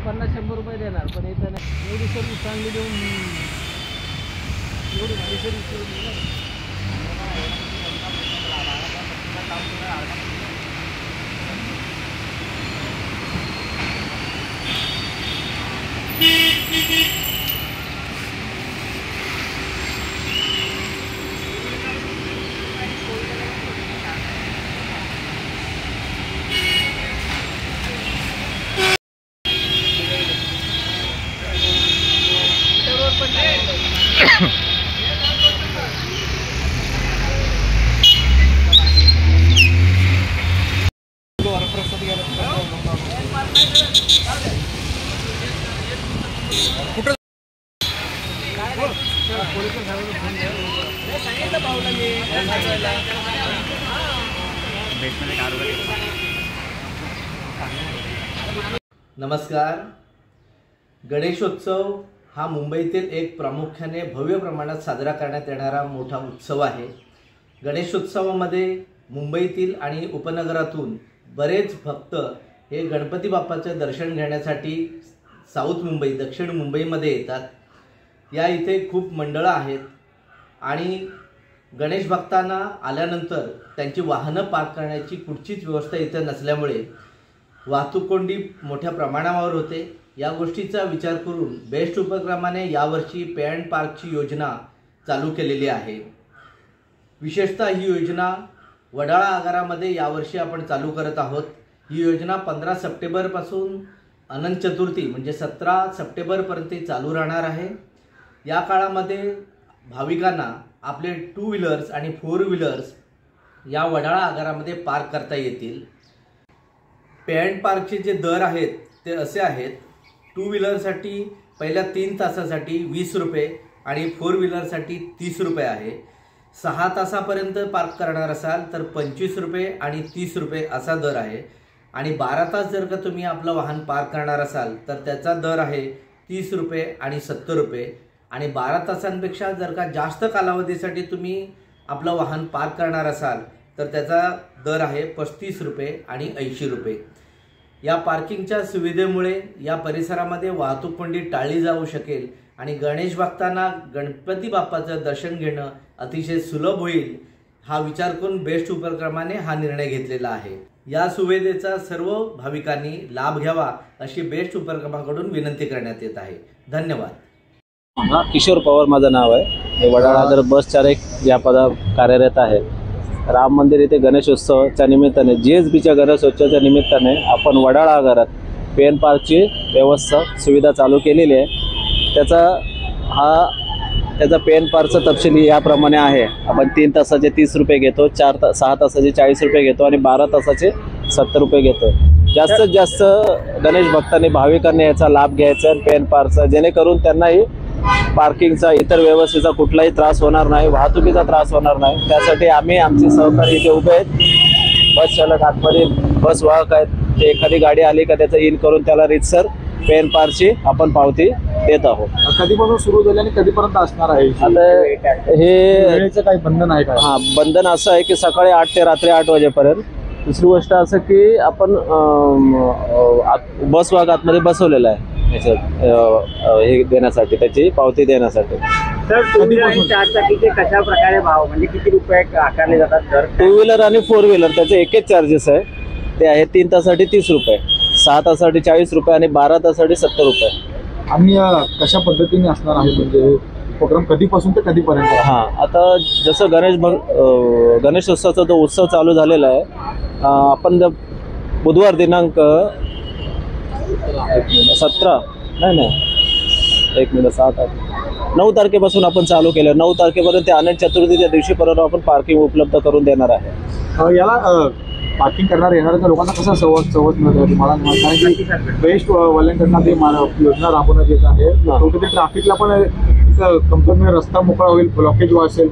50-100 रुपये देणार, पण इथं नाही. एवढी सर्विस चांगली देऊन एवढी भारी सर्विस देऊन नमस्कार. गणेशोत्सव हा मुंबईतील एक प्रामुख्याने भव्य प्रमाणात साजरा करण्यात येणारा मोठा उत्सव आहे. गणेशोत्सवामध्ये मुंबईतील आणि उपनगरातून बरेच भक्त हे गणपती बाप्पाचे दर्शन घेण्यासाठी साऊथ मुंबई, दक्षिण मुंबईमध्ये येतात. या इथे खूप मंडळं आहेत आणि गणेश भक्तांना आल्यानंतर त्यांची वाहनं पार्क करण्याची कुठचीच व्यवस्था इथे नसल्यामुळे वाहतूक कोंडी मोठ्या प्रमाणावर होते. या गोष्टीचा विचार करून बेस्ट उपक्रमाने यावर्षी पे अँड पार्कची योजना चालू केलेली आहे. विशेषतः ही योजना वडाळा आगारामध्ये यावर्षी आपण चालू करत आहोत. ही योजना 15 सप्टेंबरपासून अनंत चतुर्थी म्हणजे 17 सप्टेंबरपर्यंत चालू राहणार आहे. या काळामध्ये भाविकांना आपले 2 व्हीलर्स आणि 4 व्हीलर्स या वडाळा आगारामध्ये पार्क करता येतील. पे अँड पार्कचे जे दर आहेत ते असे आहेत. 2 व्हीलरसाठी पहिल्या 3 तासासाठी 20 रुपये आणि 4 व्हीलरसाठी 30 रुपये आहे. 6 तासापर्यंत पार्क करणार असाल तर 25 रुपये आणि 30 रुपये असा दर आहे. आणि 12 तास जर का तुम्ही आपलं वाहन पार्क करणार असाल तर त्याचा दर आहे 30 रुपये आणि 70 रुपये. आणि 12 तासांपेक्षा जर का जास्त कालावधीसाठी तुम्ही आपलं वाहन पार्क करणार असाल तर त्याचा दर आहे 35 रुपये आणि 80 रुपये. या पार्किंगच्या सुविधेमुळे या परिसरामध्ये वाहतूक कोंडी टाळली जाऊ शकेल आणि गणेश भक्तांना गणपती बाप्पाचं दर्शन घेणं अतिशय सुलभ होईल. हा विचार करून बेस्ट उपक्रमाने हा निर्णय घेतलेला आहे. या सुविधेचा सर्व भाविकांनी लाभ घ्यावा अशी बेस्ट उपक्रमाकडून विनंती करण्यात येत आहे. धन्यवाद. किशोर पवार माझं नाव आहे. वडाळा आगार बस चालक या पदा कार्यरत आहे. राम मंदिर येथे गणेशोत्सवाच्या निमित्ताने GSBच्या गणेशोत्सवाच्या निमित्ताने आपण वडाळा आगारात पे अँड पार्कची व्यवस्था सुविधा चालू केलेली आहे. त्याचा पे अँड पार्कचा तपशील याप्रमाणे आहे. आपण 3 तासाचे 30 रुपये घेतो, 6 तासाचे 40 रुपये घेतो आणि 12 तासाचे 70 रुपये घेतो. जास्तीत जास्त गणेश भक्तांनी भाविकांनी याचा लाभ घ्यायचा पे अँड पार्कचा, जेणेकरून त्यांनाही पार्किंगचा इतर व्यवस्थेचा कुठलाही त्रास होणार नाही, वाहतुकीचा त्रास होणार नाही. त्यासाठी आम्ही आमचे सहकारी इथे उभे आहेत. बस चालक आतमध्ये बस वाहक आहेत. ते एखादी गाडी आली का त्याचं इन करून त्याला रितसर पे अँड पार्कची आपण पावती देत आहोत. कधीपासून सुरू झाले आणि कधीपर्यंत असणार आहे? आता हे वेळेचं काही बंधन आहे का? हां, बंधन असं आहे की सकाळी 8 ते रात्री 8 वाजेपर्यंत. दुसरी गोष्ट असं की आपण बस वाहक आतमध्ये बसवलेला आहे हे देण्यासाठी, त्याची पावती देण्यासाठी. सर, 2 व्हीलर आणि 4 चाकीचे कशा प्रकारे भाव म्हणजे किती रुपये आकारले जातात? सर, 2 व्हीलर आणि 4 व्हीलर त्याचे एकच चार्जेस आहे. ते आहे 3 तासासाठी 30 रुपये, 6 तासासाठी 40 रुपये आणि 12 तासासाठी 70 रुपये. आणि कशा पद्धतीने असणार आहे म्हणजे उपक्रम कधीपासून ते कधीपर्यंत? हां, आता जसं गणेशोत्सवाचा जो उत्सव चालू झालेला आहे, आपण बुधवार दिनांक 9 तारखेपासून आपण चालू केलं. 9 तारखेपर्यंत ते अनंत चतुर्थीच्या दिवशीपर्यंत आपण पार्किंग उपलब्ध करून देणार आहे. याला पार्किंग करणार येणाऱ्या लोकांना कसा सवत मिळतो? मला बेस्ट वाल्यांकडनं ते योजना राबवण्यात येत आहे. ट्रॅफिकला पण कंपनी रस्ता मोकळा होईल, ब्लॉकेज वाचेल.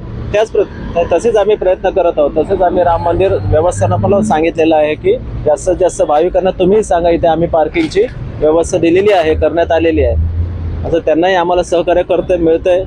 तसेच आम्ही प्रयत्न करत आहोत. तसेच आम्ही राम मंदिर व्यवस्थापनाला सांगितलेलं आहे की जास्तीत जास्त भाविकांना तुम्ही सांगा, इथे आम्ही पार्किंगची व्यवस्था दिलेली आहे, करण्यात आलेली आहे. असं त्यांनाही आम्हाला सहकार्य मिळतंय.